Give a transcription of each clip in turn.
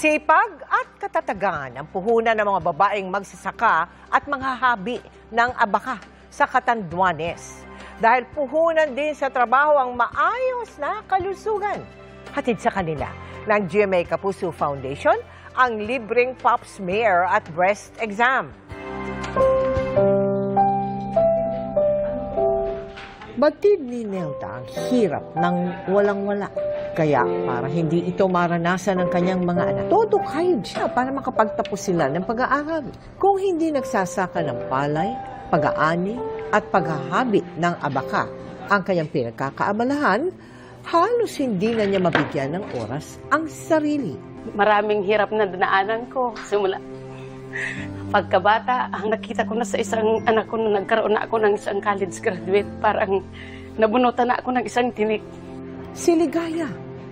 Sipag at katatagan ang puhunan ng mga babaeng magsasaka at mga habi ng abaka sa Catanduanes. Dahil puhunan din sa trabaho ang maayos na kalusugan. Hatid sa kanila ng GMA Kapuso Foundation ang libreng pap smear at breast exam. Batid ni Nelda ang hirap ng walang-wala. Kaya para hindi ito maranasan ng kanyang mga anak, todo kayod siya para makapagtapos sila ng pag-aaral. Kung hindi nagsasaka ng palay, pag-aani at paghahabi ng abaka ang kanyang pinagkakaabalahan, halos hindi na niya mabigyan ng oras ang sarili. Maraming hirap na dinaanan ko. Simula pagkabata, ang nakita ko na sa isang anak ko na nagkaroon na ako ng isang college graduate, parang nabunutan na ako ng isang tinik. Si Ligaya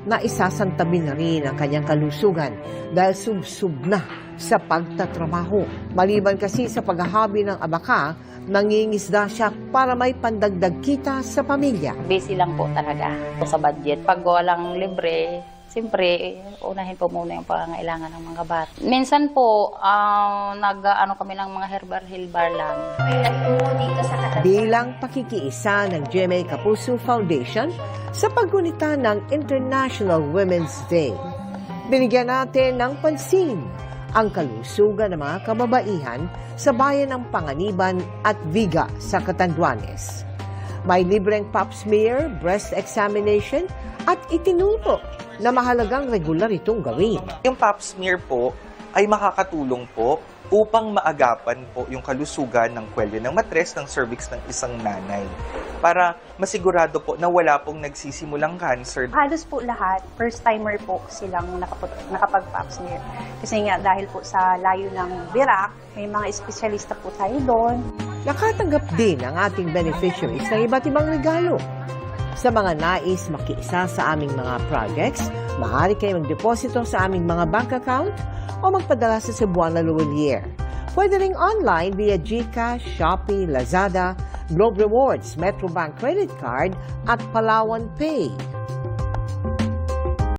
na isasantabi na rin ang kanyang kalusugan dahil sub-sub na sa pagtatrabaho. Maliban kasi sa paghahabi ng abaka, nangingisda siya para may pandagdag kita sa pamilya. Busy lang po talaga sa budget. Pag walang libre, siyempre, unahin po muna yung pangangailangan ng mga bata. Minsan po, nag-ano kami ng mga herbal lang. Bilang pakikiisa ng GMA Kapuso Foundation sa paggunita ng International Women's Day, binigyan natin ng pansin ang kalusugan ng mga kababaihan sa bayan ng Panganiban at Viga sa Catanduanes. May libreng pap smear, breast examination at itinuro na mahalagang regular itong gawin. Yung pap smear po ay makakatulong po upang maagapan po yung kalusugan ng kwelyo ng matres ng cervix ng isang nanay para masigurado po na wala pong nagsisimulang cancer. Halos po lahat, first-timer po silang nakapag-pap smear. Kasi nga dahil po sa layo ng Virac, may mga espesyalista po tayo doon. Nakatanggap din ang ating beneficiaries ng iba't ibang regalo. Sa mga nais makiisa sa aming mga projects, maaari kayo magdeposito sa aming mga bank account o magpadala sa Cebuana Luwalier. Pwede ring online via GCash, Shopee, Lazada, Globe Rewards, Metrobank Credit Card at Palawan Pay.